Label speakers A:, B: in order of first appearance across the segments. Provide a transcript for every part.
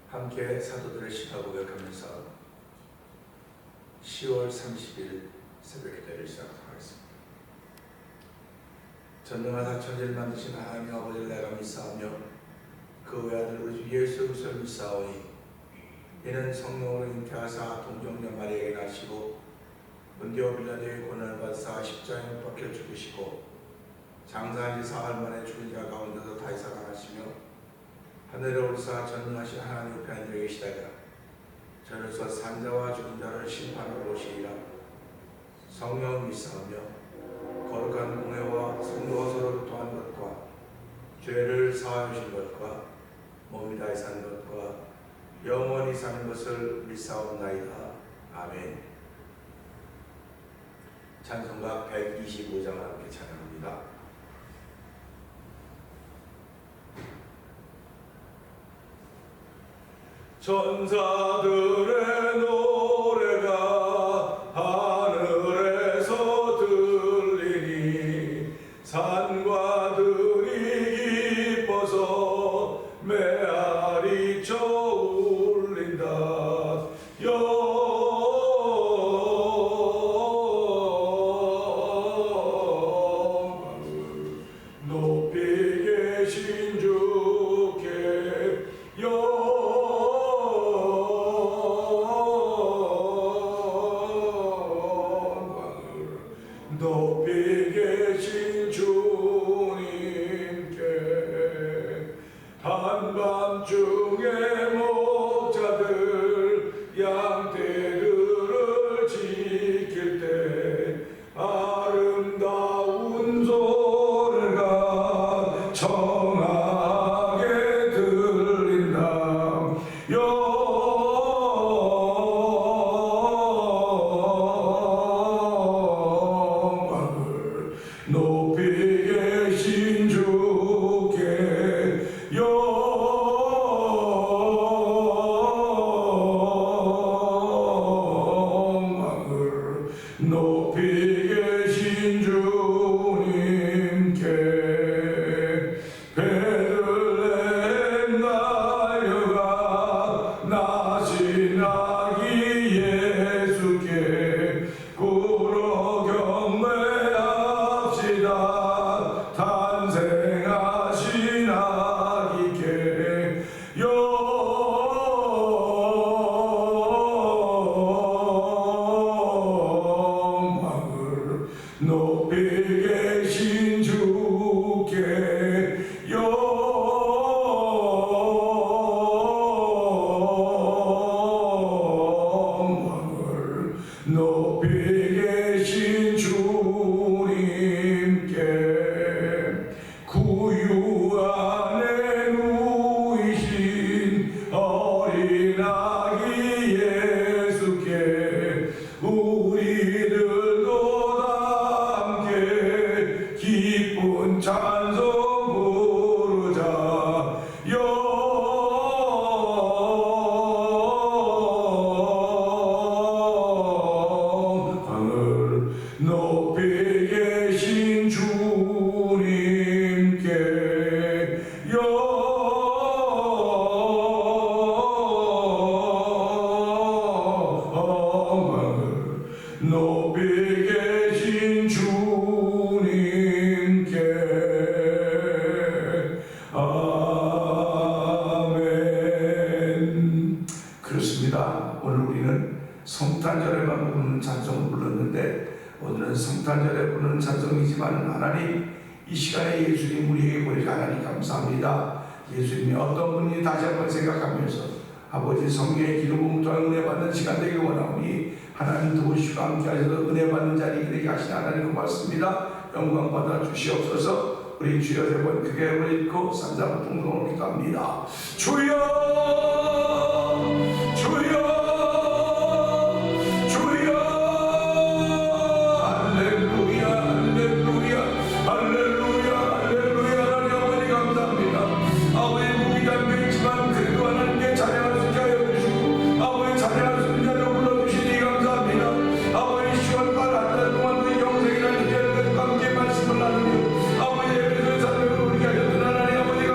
A: 함께 사도들의 시가 고백하면서 10월 30일 새벽기도를 시작하겠습니다. 전능하사 천지를 만드신 하나님 아버지를 내가 믿사오며 그 외아들 우리 주 예수 그리스도를 믿사오니 이는 성령으로 잉태하사 동정녀 마리아에게 나시고 본디오 빌라도의 고난을 받으사 십자가에 못 박혀 죽으시고 장사한 지 사흘 만에 죽은 자 가운데서 다시 살아나시며 하늘에 오르사 전능하신 하나님 옆에 앉아 계시다가 저로서 산자와 죽은 자를 심판하러 오시리라. 성령 믿사오며 거룩한 공회와 성도가 서로 교통하는 것과 죄를 사하여 주신 것과 몸이 다시 사는 것과 영원히 사는 것을 믿사옵나이다. 아멘. 찬송가 125장을 함께 찬양합니다. 천사들의 노래가 하늘에서 들리니 산과 들이 기뻐서 메아리 쳐 울린다. 영광을 높이 계신 주께 높이 계신 주님께 한밤중에 목자들 양떼들을 지킬 때 아름다운 소리가 청하게 들린다. 높이 계신 주께 영광을 높이 계신 주님께 베들레헴 달려가 나신 아기 예수께 구로 경배합시다. 탄생하신 아기께 영광을 높이 계신 주께 영광을 높이 계신 주님께 구유 안에 누이신 어린 아기 예수께 우리들도 다 함께 기쁜 찬송 부르자. 영광을 높이 계신 주님께 영광을 높이 계신 주님께 아멘. 그렇습니다. 오늘 우리는 성탄절에만 부르는 찬송을 불렀는데 오늘은 성탄절에 부르는 찬송이지만 하나님 이 시간에 예수님 우리에게 보내주신 하나님 감사합니다. 예수님이 어떤 분이 다시 한번 생각하면서 아버지 성령의 기름 부음을 통해 은혜 받는 시간 되길 원하오니 하나님 도우시고 함께 하셔서 은혜 받는 자리에 되게 하신 하나님 고맙습니다. 영광 받아 주시옵소서. 우리 주여 세 번 크게 부르고 산자부 통성으로 기도합니다. 주여 주여 아버지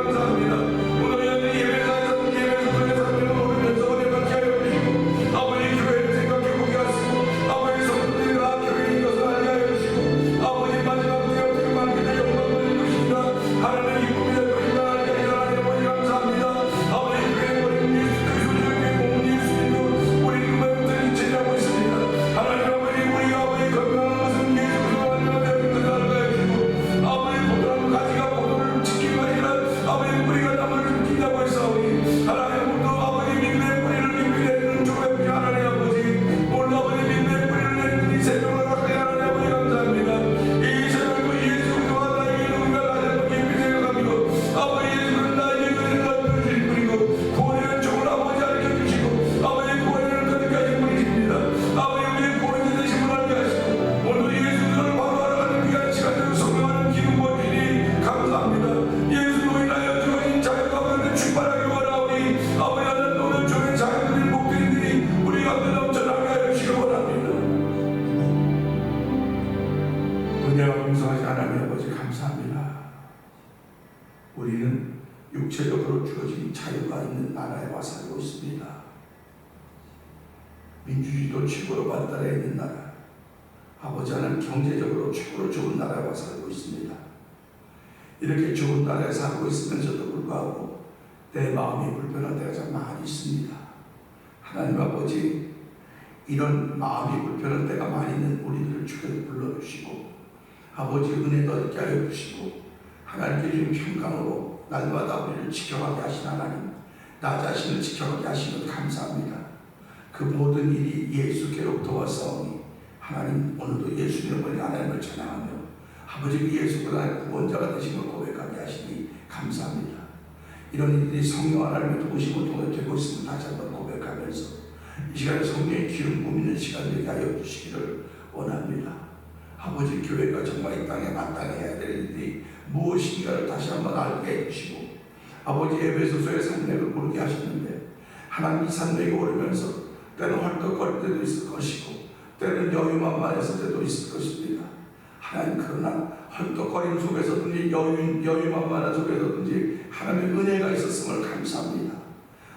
A: 우리는 육체적으로 주어진 자유가 있는 나라에 와 살고 있습니다. 민주주의도 최고로 발달해 있는 나라, 아버지 하나님 경제적으로 최고로 좋은 나라에 와 살고 있습니다. 이렇게 좋은 나라에 살고 있으면서도 불구하고 내 마음이 불편할 때가 참 많이 있습니다. 하나님 아버지, 이런 마음이 불편할 때가 많이 있는 우리들을 주께서 불러주시고 아버지 은혜도 있게 하여 주시고 하나님께 주신 평강으로 날마다 우리를 지켜가게 하신 하나님, 나 자신을 지켜가게 하신 것 감사합니다. 그 모든 일이 예수께로부터 왔사오니 하나님 오늘도 예수님을 보니 하나님을 찬양하며 아버지 그 예수보다 구원자가 되신 걸 고백하게 하시니 감사합니다. 이런 일들이 성령 하나님의 도우심을 통해 되고 있음을 다시 한번 고백하면서 이 시간에 성령의 기름 부으는 시간 되게 하여 주시기를 원합니다. 아버지, 교회가 정말 이 땅에 마땅해야 될 일이 무엇인가를 다시 한번 알게 해주시고 아버지 에베소서의 산맥을 오르게 하셨는데 하나님 이 산맥에 오르면서 때는 헐떡거릴 때도 있을 것이고 때는 여유만만했을 때도 있을 것입니다. 하나님, 그러나 헐떡거림 속에서든지 여유만만한 속에서든지 하나님의 은혜가 있었음을 감사합니다.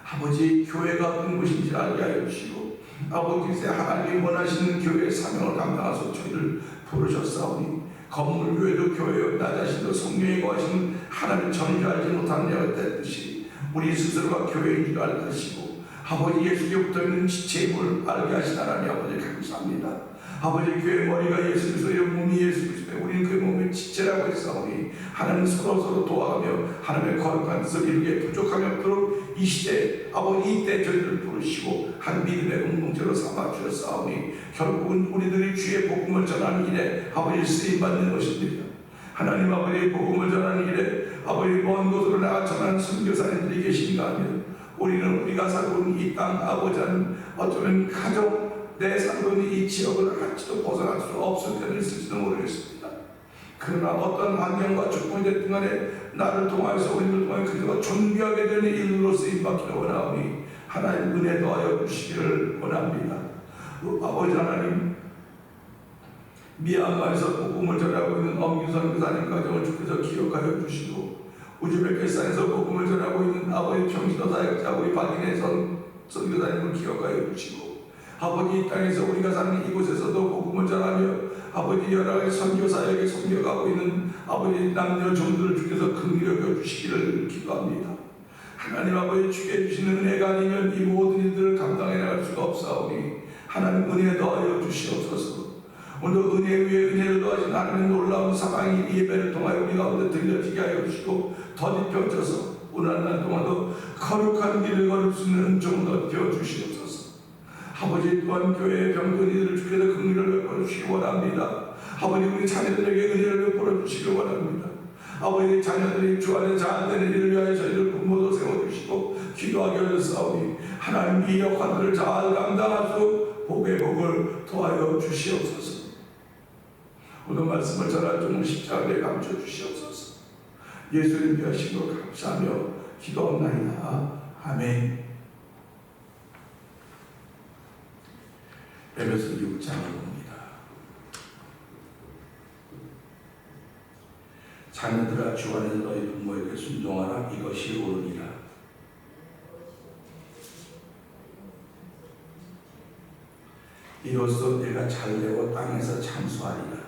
A: 아버지, 교회가 어떤 곳인지 알게 하여 주시고 아버지, 하나님이 원하시는 교회의 사명을 감당하셔서 저희를 부르셨사오니 건물교회도 교회요 나 자신도 성령이 거하시는 하나님을 전혀 알지 못하는 자가 됐듯이 우리 스스로가 교회인 줄 알 것이고 아버지, 예수께부터 있는 지체의 힘을 알게 하신 하나님 아버지 감사합니다. 아버지, 교회 머리가 예수 그리스도요 몸이 예수 그리스도요 우리는 그 몸의 지체라고 했사오니 하나님 서로 도와가며 하나님의 거룩한 뜻을 이루게 부족함이 없도록 이 시대 아버지 이때 저희를 부르시고 한 믿음의 공동체로 삼아 주셨사오니 결국은 우리들이 주의 복음을 전하는 일에 아버지 쓰임받는 것입니다. 하나님 아버지의 복음을 전하는 일에 아버지 먼 곳으로 나가 전하는 선교사님들이 계신가 하면 우리는 우리가 살고 있는 이 땅 아버지 하나님 어쩌면 가정 내 살고 있는 이 지역을 한치도 벗어날 수 없을 때는 있을지도 모르겠습니다. 그러나 어떤 환경과 조건이 됐든 간에 나를 통하여서 우리를 통하여 그리스도가 존귀하게 되는 일로 쓰임받기를 원하오니 하나님 은혜 더하여 주시기를 원합니다. 아버지 하나님, 미얀마에서 복음을 전하고 있는 엄규선 교사님 가정을 주께서 기억하여 주시고 우즈베키스탄에서 복음을 전하고 있는 아버지 평신도 사역자 우리 박인혜 선교사님을 기억하여 주시고 아버지 이 땅에서 우리가 사는 이곳에서도 복음을 전하며 아버지 여러 가지 선교사에게 섬겨가고 있는 아버지 남녀 종들을 주께서 긍휼히 여겨 주시기를 기도합니다. 하나님 아버지, 주께 주시는 은혜가 아니면 이 모든 일들을 감당해 나갈 수가 없사오니 하나님 은혜 더하여 주시옵소서. 오늘 은혜 위에 은혜를 더하신 하나님의 놀라운 사랑이 예배를 통하여 우리 가운데 들려지게 하여 주시고 더디 펴져서 오늘 한 날 동안도 거룩한 길을 걸을 수 있는 은총을 더디어 주시옵소서. 아버지, 또한 교회의 병든 이들을 주께서 긍휼을 베풀어 주시기 원합니다. 아버지, 우리 자녀들에게 은혜를 베풀어 주시기 원합니다. 아버지, 자녀들이 주 안에 잘되는 일을 위하여 저희를 부모도 세워주시고 기도하게 하셨사오니 하나님 이 역할들을 잘 감당하시고 복의 복을 도하여 주시옵소서. 오늘 말씀을 전할 종을 십자가에 감춰 주시옵소서. 예수님 위하신 것 감사하며 기도합나이다. 아멘. 에베소 6장을 봅니다. 자녀들아, 주 안에서 너희 부모에게 순종하라. 이것이 옳으니라. 이로써 내가 잘되고 땅에서 참수하리라.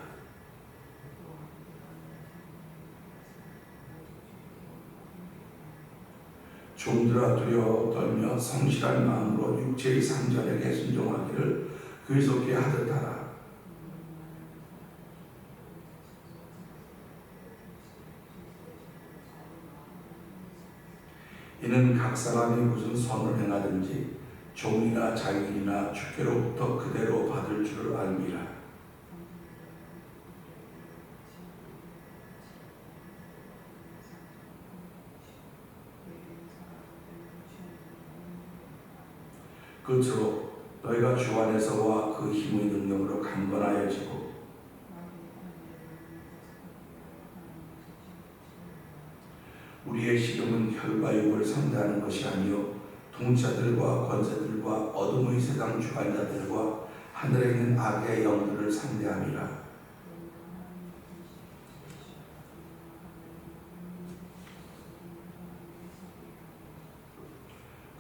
A: 종들아, 두려워 떨며 성실한 마음으로 육체의 상전에게 순종하기를 그리스도께 하듯 하라. 이는 각 사람이 무슨 선을 행하든지 종이나 자유인이나 주께로부터 그대로 받을 줄을 알미라. 그처럼 너희가 주 안에서와 그 힘의 능력으로 강건하여지고 우리의 시름은 혈과 육을 상대하는 것이 아니요 통치자들과 권세들과 어둠의 세상 주관자들과 하늘에 있는 악의 영들을 상대함이라.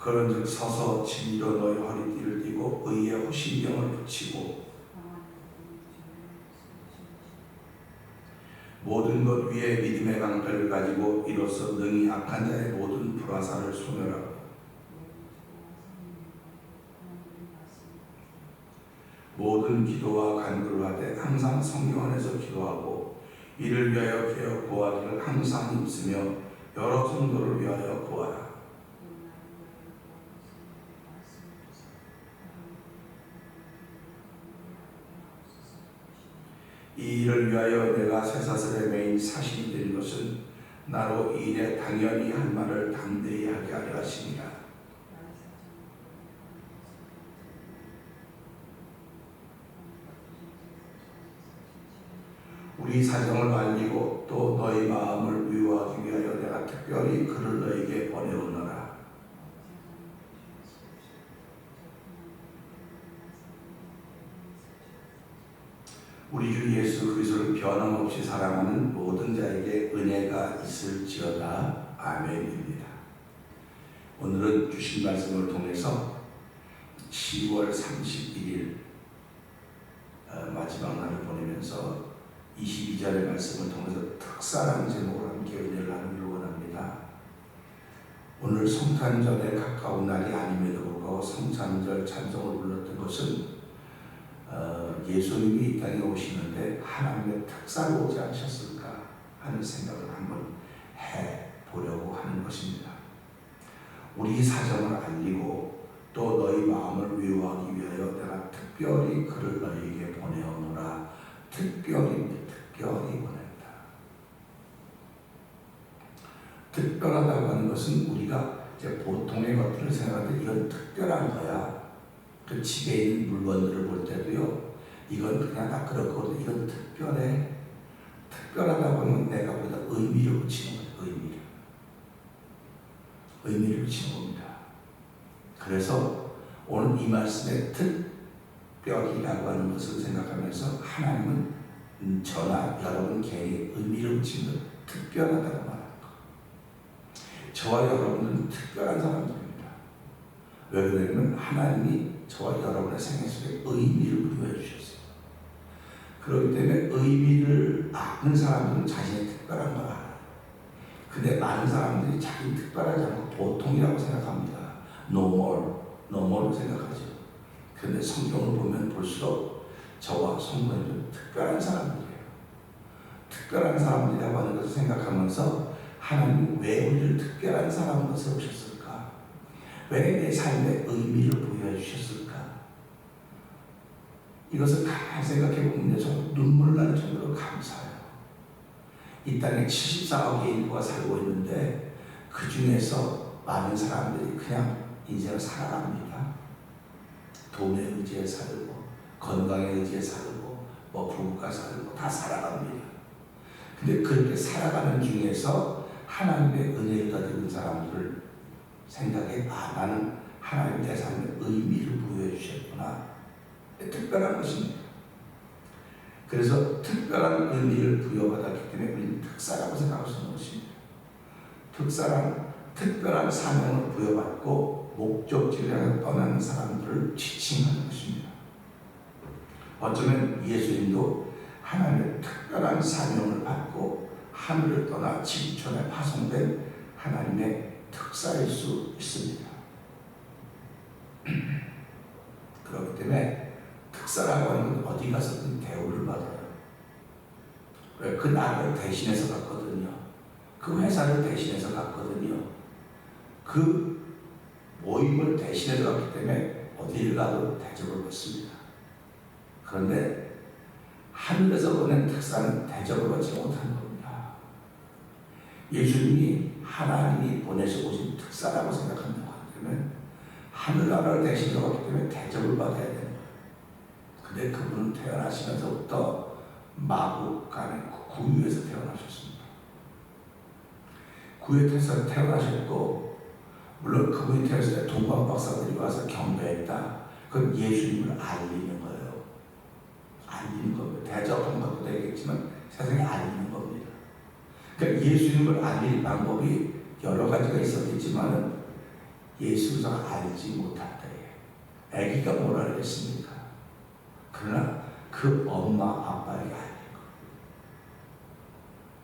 A: 그런즉 서서 진리로 너희 허리띠를 띠고 의의 호신경을 붙이고 모든 것 위에 믿음의 방패를 가지고 이로써 능히 악한 자의 모든 불화살을 소멸하고 모든 기도와 간구를 하되 항상 성령 안에서 기도하고 이를 위하여 깨어 구하기를 항상 힘쓰며 여러 성도를 위하여 구하라. 이 일을 위하여 내가 쇠사슬의 매인 사신이 된 것은 나로 이 일에 당연히 할 말을 담대히 하게 하려 하심이라. 우리 사정을 알리고 또 너희 마음을 위로하기 위하여 내가 특별히 그를 너에게 보내오노라. 우리 주 예수 그리스도를 변함없이 사랑하는 모든 자에게 은혜가 있을지어다. 아멘입니다. 오늘은 주신 말씀을 통해서 10월 31일 마지막 날을 보내면서 22절의 말씀을 통해서 특사라는 제목으로 함께 은혜를 나누기를 원합니다. 오늘 성탄절에 가까운 날이 아님에도 불구하고 성탄절 찬송을 불렀던 것은 예수님이 이 땅에 오시는데 하나님의 특사로 오지 않으셨을까 하는 생각을 한번 해보려고 하는 것입니다. 우리 사정을 알리고 또 너희 마음을 위로하기 위하여 내가 특별히 그를 너희에게 보내오노라. 특별히 보낸다. 특별하다고 하는 것은 우리가 이제 보통의 것들을 생각할 때 이건 특별한 거야. 그 집에 있는 물건들을 볼 때도요, 이건 그냥 다 그렇거든. 이건 특별해. 특별하다고 하면 내가 보다 의미를 붙이는 거야. 의미를 붙이는 겁니다. 그래서 오늘 이 말씀에 특별이라고 하는 것을 생각하면서 하나님은 저나 여러분 개인의 의미를 붙이는 것, 특별하다고 말하는 것. 저와 여러분은 특별한 사람들입니다. 왜 그러냐면 하나님이 저와 여러분의 생애 속에 의미를 부여해 주셨어요. 그렇기 때문에 의미를 아는 사람들은 자신의 특별한 걸 알아요. 근데 많은 사람들이 자기는 특별하지 않고 보통이라고 생각합니다. 노멀로 생각하죠. 그런데 성경을 보면 볼수록 저와 성도님은 특별한 사람들이에요. 특별한 사람들이라고 하는 것을 생각하면서 하나님 왜 우리를 특별한 사람으로 세우셨을까? 왜 내 삶에 의미를 부여해 주셨을까? 이것을 가만히 생각해 보면 정말 눈물 나는 정도로 감사해요. 이 땅에 74억의 인구가 살고 있는데 그 중에서 많은 사람들이 그냥 인생을 살아갑니다. 돈에 의지해 살고 건강에 의지해 살고 부부가 살고 다 살아갑니다. 근데 그렇게 살아가는 중에서 하나님의 은혜를 가진 사람들을 생각해 나는 하나님 내 삶에 의미를 부여해 주셨구나. 특별한 것입니다. 그래서 특별한 의미를 부여받았기 때문에 우리는 특사라고 생각할 수 있는 것입니다. 특사란 특별한 사명을 부여받고 목적지를 향해 떠나는 사람들을 지칭하는 것입니다. 어쩌면 예수님도 하나님의 특별한 사명을 받고 하늘을 떠나 지구촌에 파송된 하나님의 특사일 수 있습니다. 그렇기 때문에 특사라고 하는 건 어디 가서든 대우를 받아요. 왜? 그 나라를 대신해서 갔거든요. 그 회사를 대신해서 갔거든요. 그 모임을 대신해서 갔기 때문에 어디를 가도 대접을 받습니다. 그런데 하늘에서 보낸 특사는 대접을 받지 못하는 겁니다. 예수님이 하나님이 보내서 오신 특사라고 생각한다고 하면 하늘나라를 대신해서 갔기 때문에 대접을 받아야 되는 거예요. 근데 그분은 태어나시면서부터 마국간의 구유에서 태어나셨습니다. 구유에서 태어나셨고 물론 그분이 태어났을 때 동방 박사들이 와서 경배했다. 그건 예수님을 알리는 거예요. 알리는 겁니다. 대접한 것도 되겠지만 세상에 알리는 겁니다. 그러니까 예수님을 알릴 방법이 여러 가지가 있었겠지만 예수가 알지 못한다. 아기가 뭐라 그랬습니까? 그러나 그 엄마 아빠에게 알린 거.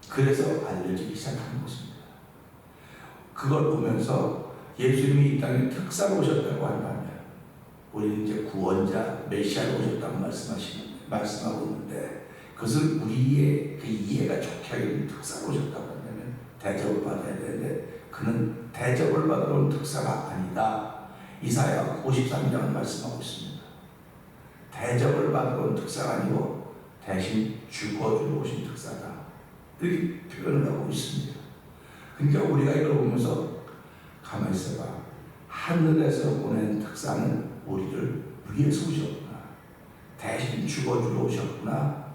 A: 그래서 알려지기 시작한 것입니다. 그걸 보면서 예수님이 이 땅에 특사로 오셨다고 한다면 우리는 이제 구원자 메시아로 오셨다고 말씀하고 있는데, 그것을 우리의 그 이해가 좋게 하기 특사로 오셨다고 한다면 대접을 받아야 되는데, 그는 대접을 받으러 온 특사가 아니다. 이사야 53장은 말씀하고 있습니다. 대접을 받으러 온 특사가 아니고 대신 죽어주러 오신 특사다, 이렇게 표현을 하고 있습니다. 그러니까 우리가 이걸 보면서 가만히 있어봐. 하늘에서 보낸 특사는 우리를 위해서 오셨구나. 대신 죽어주러 오셨구나.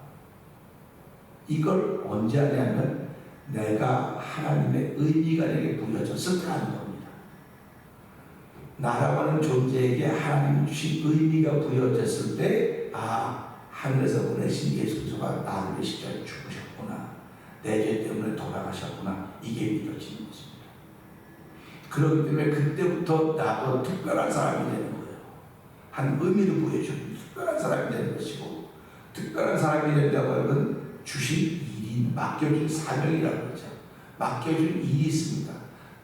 A: 이걸 언제 하냐면 내가 하나님의 의미가 내게 부여졌을 때 하는 겁니다. 나라고 하는 존재에게 하나님 주신 의미가 부여졌을 때, 하늘에서 보내신 예수 그리스도가 나를 위해 십자가에 죽으셨구나, 내 죄 때문에 돌아가셨구나, 이게 믿어지는 것입니다. 그렇기 때문에 그때부터 나도 특별한 사람이 되는 거예요. 한 의미를 부여주는 특별한 사람이 되는 것이고, 특별한 사람이 된다고 하는 건 주신 일이, 맡겨준 사명이라고 그러죠. 맡겨준 일이 있습니다.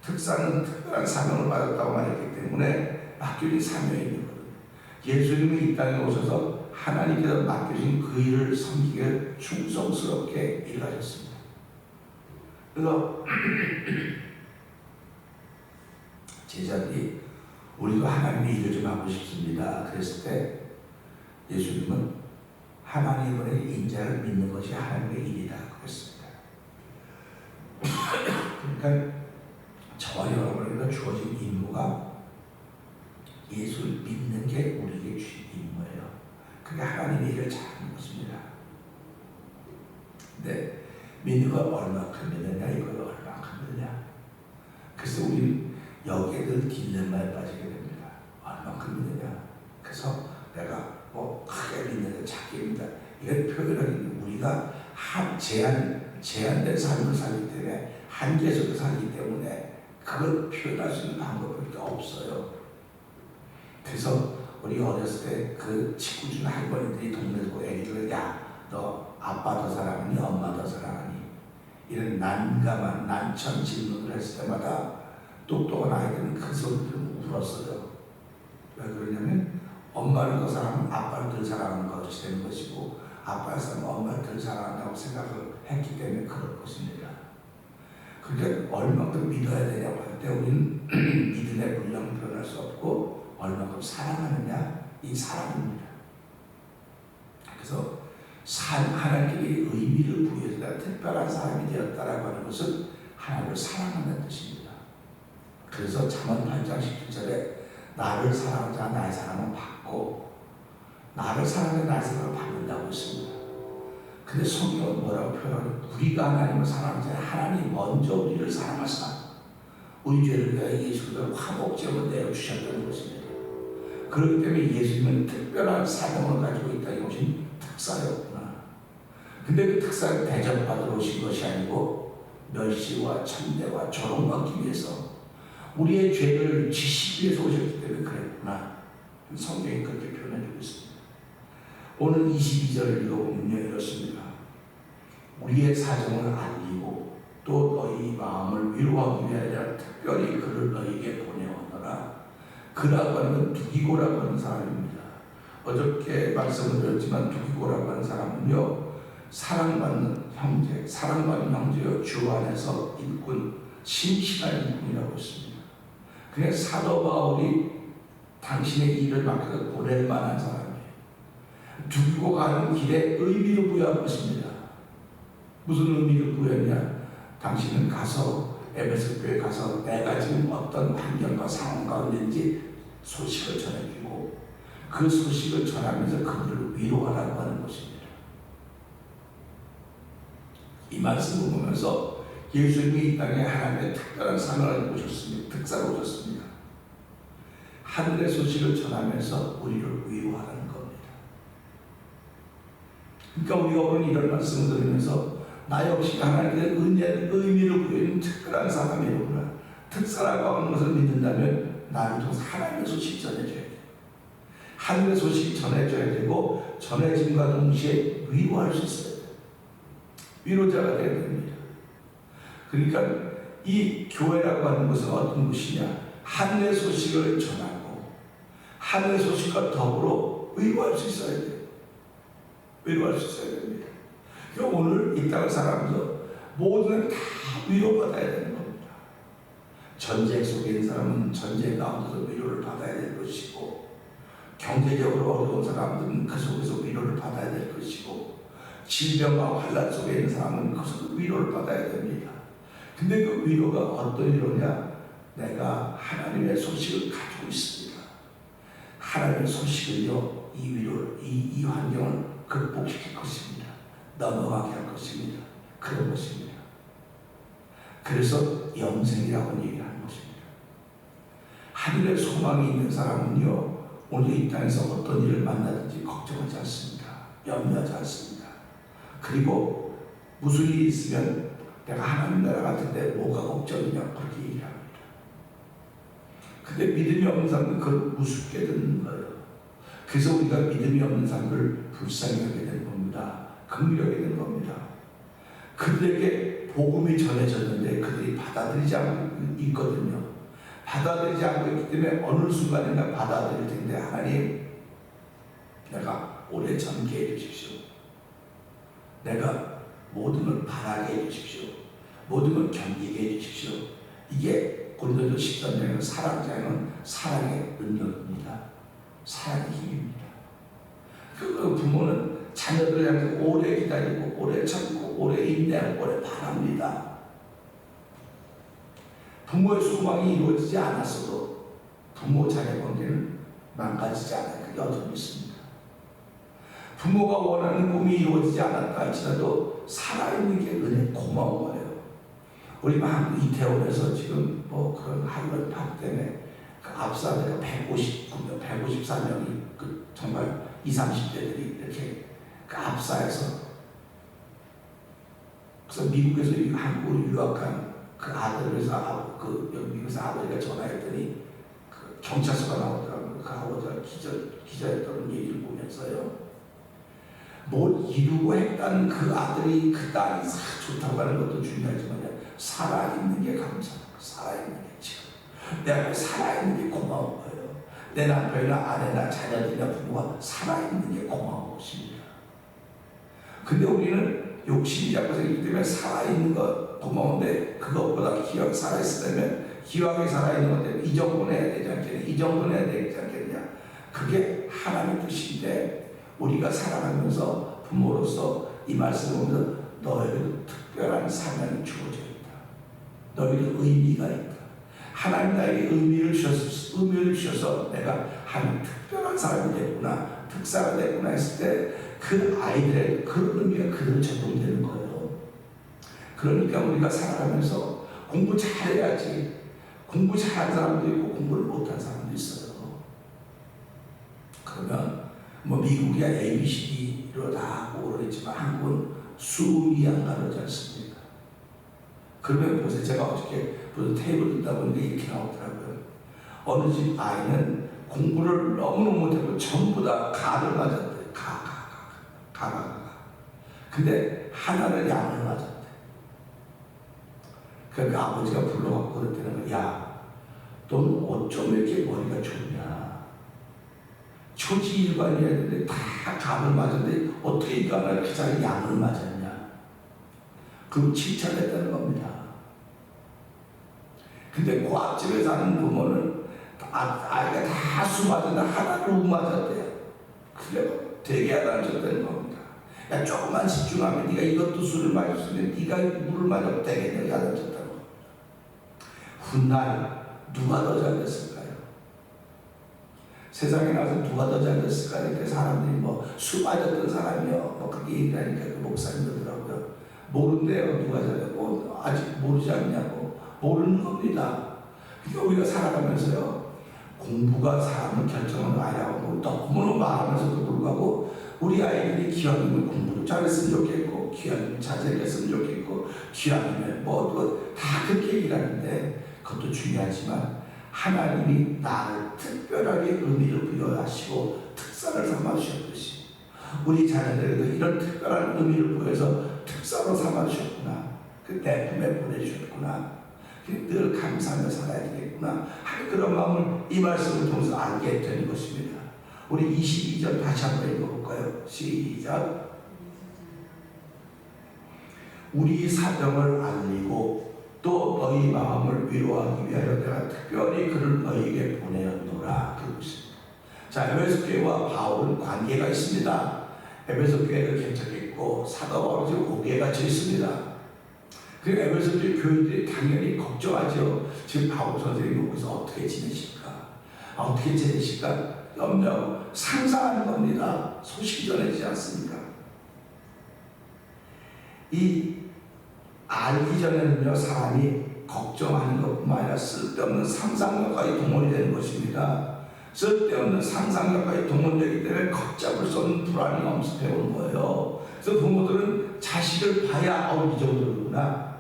A: 특사는 특별한 사명을 받았다고 말했기 때문에 맡겨진 사명이 있는 거거든요. 예수님이 이 땅에 오셔서 하나님께서 맡겨진 그 일을 섬기게 충성스럽게 일하셨습니다. 그래서 제자들이 우리도 하나님의 일을 좀 하고 싶습니다 그랬을 때 예수님은 하나님의 인자를 믿는 것이 하나님의 일이다 그랬습니다. 그러니까 저와 여러분에게 주어진 임무가 예수를 믿는 게 우리에게 주신 임무예요. 그게 하나님의 일을 잘하는 것입니다. 근데 믿는 걸 얼마큼 믿느냐, 이걸 얼마큼 믿느냐. 그래서 우리 여기에 늘 딜레마에 빠지게 됩니다. 얼마큼 믿느냐. 그래서 내가 크게 믿는다, 작게 믿는다, 이걸 표현하는 우리가 제한된 삶을 살기 때문에, 한계 속에 살기 때문에 그걸 표현할 수 있는 방법밖에 없어요. 그래서 우리 어렸을 때 그 친구 중 할머니들이 동네에서 애기들, 너 아빠 더 사랑하니 엄마 더 사랑하니, 이런 난감한 난처한 질문을 했을 때마다 똑똑한 아이들은 그 소리를 울었어요. 왜 그러냐면 엄마를 더 사랑하면 아빠를 덜 사랑하는 것이 되는 것이고, 아빠를 사랑하면 엄마를 덜 사랑한다고 생각을 했기 때문에 그럴 것입니다. 그러니까 얼마큼 믿어야 되냐고 할 때 우리는 믿음의 분량을 표현할 수 없고, 얼마큼 사랑하느냐, 이 사랑입니다. 그래서 하나님께 의미를 부여해서 특별한 사람이 되었다라고 하는 것은 하나님을 사랑한다는 뜻입니다. 그래서 잠언 8장 17절에 나를 사랑하는 자 나의 사랑을 받고, 나를 사랑하는 나의 사랑을 받는다고 했습니다. 근데 성경은 뭐라고 표현하냐, 우리가 하나님을 사랑하는 자 하나님 먼저 우리를 사랑하사 우리 죄를 위하여 예수 그리스도를 화목제로 내어주셨다는 것입니다. 그렇기 때문에 예수님은 특별한 사명을 가지고 있다, 이것이 특사였구나. 근데 그 특사를 대접받으러 오신 것이 아니고 멸시와 천대와 조롱받기 위해서, 우리의 죄를 지시기 위해서 오셨기 때문에 그랬구나. 성경이 그렇게 표현해주고 있습니다. 오늘 22절을 읽어보면요, 이렇습니다. 우리의 사정을 알리고 또 너희 마음을 위로하기 위하여 특별히 그를 너희에게 보내오더라. 그라고 하는 건 두기고라고 하는 사람입니다. 어저께 말씀을 드렸지만 두기고라고 하는 사람은요, 사랑받는 형제요, 주 안에서 일꾼, 신실한 일꾼이라고 했습니다. 그냥 사도 바울이 당신의 일을 맡겨서 보낼 만한 사람이에요. 두고 가는 길에 의미를 부여한 것입니다. 무슨 의미를 부여했냐? 당신은 가서 에베소 교회 가서 내가 지금 어떤 환경과 상황 가운데인지 소식을 전해주고, 그 소식을 전하면서 그들을 위로하라고 하는 것입니다. 이 말씀을 보면서 예수님이 이 땅에 하나님의 특별한 사명을 오셨습니다. 특사로 오셨습니다. 하늘의 소식을 전하면서 우리를 위로하라는 겁니다. 그러니까 우리가 오늘 이런 말씀을 들으면서 나 역시 하나님의 은혜의 의미를 부여하는 특별한 사람이로구나, 특사라고 하는 것을 믿는다면 나를 통해서 하나님의 소식이 전해져야 돼. 하나님의 소식이 전해져야 되고 전해짐과 동시에 위로할 수 있어야 돼. 위로자가 되어야 됩니다. 그러니까 이 교회라고 하는 것은 어떤 곳이냐? 하늘의 소식을 전하고 하늘의 소식과 더불어 위로할 수 있어야 돼요. 위로할 수 있어야 됩니다. 그러니까 오늘 이 땅을 살아가면서 모든 다 위로받아야 되는 겁니다. 전쟁 속에 있는 사람은 전쟁 가운데서 위로를 받아야 될 것이고, 경제적으로 어려운 사람들은 그 속에서 위로를 받아야 될 것이고, 질병과 환난 속에 있는 사람은 그 속에서 위로를 받아야 됩니다. 근데 그 위로가 어떤 위로냐? 내가 하나님의 소식을 가지고 있습니다. 하나님의 소식을요, 이 위로를, 이 환경을 극복시킬 것입니다. 넘어가게 할 것입니다. 그런 것입니다. 그래서 영생이라고 얘기하는 것입니다. 하늘의 소망이 있는 사람은요, 오늘 이 땅에서 어떤 일을 만나든지 걱정하지 않습니다. 염려하지 않습니다. 그리고 무슨 일이 있으면 내가 하나님 나라 같은데 뭐가 걱정이냐 그렇게 얘기합니다. 근데 믿음이 없는 사람은 그걸 우습게 듣는 거예요. 그래서 우리가 믿음이 없는 사람들을 불쌍히 하게 되는 겁니다. 긍휼하게 되는 겁니다. 그들에게 복음이 전해졌는데 그들이 받아들이지 않고 있거든요. 받아들이지 않고 있기 때문에 어느 순간인가 받아들일 텐데, 하나님, 내가 오래 참게 해주십시오. 내가 모든 걸 바라게 해주십시오. 모든 걸 견디게 해주십시오. 이게 고린도서 13장에는 사랑자에는 사랑의 능력입니다. 사랑의 힘입니다. 그 부모는 자녀들을 향해서 오래 기다리고 오래 참고 오래 인내하고 오래 바랍니다. 부모의 소망이 이루어지지 않았어도 부모 자녀 관계는 망가지지 않아요. 그게 여전히 있습니다. 부모가 원하는 꿈이 이루어지지 않았다 할지라도 살아있는 게 은혜 고마운 거예요. 우리 막 이태원에서 지금 뭐 그런 한글 파업 때문에 그 압사대가 154명이 그 정말 20, 30대들이 이렇게 그 압사해서, 그래서 미국에서 한국으로 유학한 그 아들을 해서 여기 미국에서 아버지가 전화했더니 그 경찰서가 나오더라고요. 그 아버지가 기자였던 얘기를 보면서요, 뭘 이루고 했다는 그 아들이 그 딸이 좋다고 하는 것도 중요하지만 살아있는 게 감사하고 살아있는 게 지금 내가 살아있는 게 고마운 거예요. 내 남편이나 아내나 자녀들이나 부모가 살아있는 게 고마운 것입니다. 근데 우리는 욕심이 자꾸 생기기 때문에 살아있는 것 고마운데 그것보다 기왕 살아있으려면 기왕에 살아있는 것 때문에 이 정도는 해야 되지 않겠냐, 이 정도는 해야 되지 않겠냐. 그게 하나님의 뜻인데, 우리가 살아가면서 부모로서 이 말씀을 보면서 너에게도 특별한 사명이 주어져 있다. 너에게도 의미가 있다. 하나님 나에게 의미를 주셔서 내가 하나님 특별한 사람이 됐구나, 특사가 됐구나 했을 때 그 아이들의 그런 의미가 그대로 적용되는 거예요. 그러니까 우리가 살아가면서 공부 잘해야지. 공부 잘하는 사람도 있고 공부를 못하는 사람도 있어요. 그러면 뭐 미국이야 ABCD로 다 하고 그러겠지만 한국은 수이양 가르지 않습니까? 그러면 보세요. 제가 어저께 무슨 테이블 듣다 보니까 이렇게 나오더라고요. 어느 집 아이는 공부를 너무너무 못하고 전부 다 가를 맞았대요. 가가. 근데 하나를 양을 맞았대. 그러니까 아버지가 불러갖고 그랬다는 거야. 야, 너는 어쩜 이렇게 머리가 좋냐. 초지일관이어야 되는데 다 감을 맞았는데 어떻게 이거 하나 이렇게 잘 양을 맞았냐. 그럼 칭찬했다는 겁니다. 근데 그 앞집에 사는 부모는 아이가 다 수 맞았는데 하나를 못 맞았대요. 그래 되게 하다는 겁니다. 야, 조금만 집중하면 네가 이것도 수를 맞았으면 네가 물을 맞아도 되겠냐 하다는 겁니다. 훗날 누가 더 잘 됐을까요? 세상에 나와서 누가 더 잘 됐을까요? 그러니까 사람들이 뭐 수 맞았던 사람이요, 뭐 그렇게 얘기하니까 그 목사님 그러더라고요. 모른대요. 누가 잘했고 아직 모르지 않냐고. 모르는 겁니다. 그러니까 우리가 살아가면서요, 공부가 사람을 결정하는 거 아니라고 너무너무 말하면서도 불구하고 우리 아이들이 기왕이면 공부를 잘했으면 좋겠고, 기왕이면 자제했으면 좋겠고, 기왕이면 뭐 다 그렇게 얘기를 하는데, 그것도 중요하지만
B: 하나님이 나를 특별하게 의미를 부여하시고 특사를 삼아주셨듯이 우리 자녀들에도 이런 특별한 의미를 부여해서 특사로 삼아주셨구나. 그 내 품에 보내주셨구나. 늘 감사하며 살아야 되겠구나 하는 그런 마음을 이 말씀을 통해서 알게 되는 것입니다. 우리 22절 다시 한번 읽어볼까요? 시작. 우리 사정을 알리고 또 너희 마음을 위로하기 위하여 내가 특별히 그를 너희에게 보내었노라. 그것입니다. 자, 에베소 교회와 바울은 관계가 있습니다. 에베소 교회를 개척했고 사도 바울이 지금 5개에 갇혀 있습니다. 그 에베소 교회들이 당연히 걱정하죠. 지금 바울 선생님이 여기서 어떻게 지내실까? 어떻게 지내실까? 염려, 상상하는 겁니다. 소식이 전해지지 않습니까? 이 알기 전에는요, 사람이 걱정하는 것뿐만 아니라 쓸데없는 상상력까지 동원이 되는 것입니다. 쓸데없는 상상력까지 동원되기 때문에 걷잡을 수 없는 불안이 엄습해오는 거예요. 그래서 부모들은 자식을 봐야 이 정도로구나,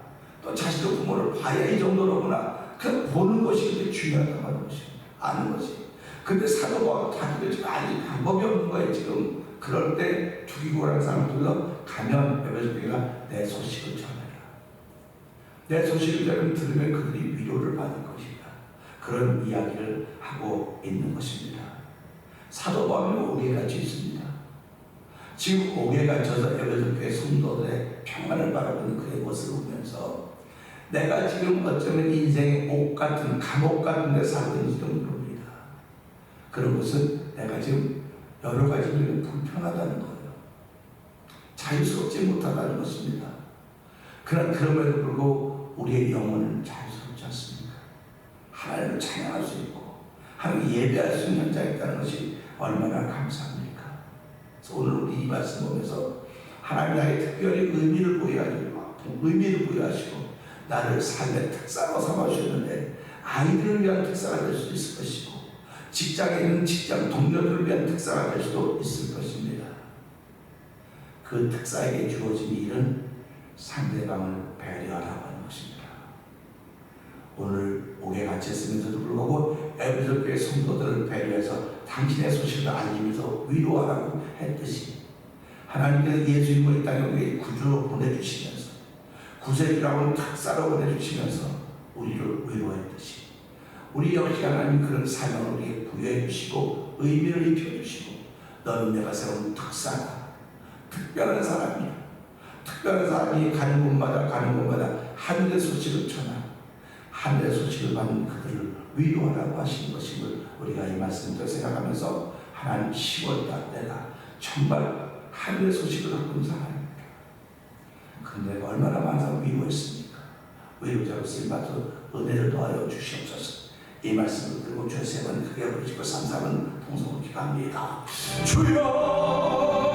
B: 또 자식도 부모를 봐야 이 정도로구나, 그냥 보는 것이 그렇게 중요하다고 하는 것입니다. 아는 것이. 근데 사도 바울은 자기도 지금 아니 방법이 없는 거예요. 지금 그럴 때 죽이고라는 사람들도 가면 에베소 교회가 내 소식을 전해라. 내 소식을 들으면 그들이 위로를 받을 것이다. 그런 이야기를 하고 있는 것입니다. 사도 바울은 옥에 갇혀 있습니다. 지금 옥에 갇혀서 에베소 교회 성도들의 평안을 바라보는 그의 모습을 보면서 내가 지금 어쩌면 인생의 옥 같은 감옥 같은 데 살고 있는지도 모릅니다. 그런 것은 내가 지금 여러 가지로 불편하다는 거예요. 자유스럽지 못하다는 것입니다. 그러나 그럼에도 불구하고 우리의 영혼은 자유스럽지 않습니까? 하나님을 찬양할 수 있고 하나님 예배할 수 있는 현장에 있다는 것이 얼마나 감사합니까? 그래서 오늘 우리 이 말씀 보면서 하나님 나에게 특별히 의미를 부여하시고 나를 삶의 특사로 삼아주셨는데 아이들을 위한 특사가 될 수도 있을 것이고 직장에 있는 직장 동료들을 위한 특사가 될 수도 있을 것입니다. 그 특사에게 주어진 일은 상대방을 배려하라고 하는 것입니다. 오늘 옥에 갇혔음에도 불구하고 에베소 교회 성도들을 배려해서 당신의 소식을 알리면서 위로하라고 했듯이 하나님께서 예수님을 이 땅에 우리 구주로 보내주시면서 구세주라고 하는 특사로 보내주시면서 우리를 위로했듯이 우리 역시 하나님 그런 사명을 우리에게 부여해 주시고 의미를 입혀주시고 너는 내가 세운 특사다. 특별한 사람이야. 특별한 사람이 가는 곳마다 하늘의 소식을 전하 하늘의 소식을 받는 그들을 위로하라고 하시는 것임을 우리가 이 말씀을 생각하면서 하나님 10월달 내가 정말 하늘의 소식을 갖고 있는 사람입니다. 근데 내가 얼마나 많은 위로했습니까? 위로자로서 일마도 은혜를 더하여 주시옵소서. 이 말씀을 들고 주의 세 번 크게 부르시고 3, 4번 통성을 기도합니다. 주여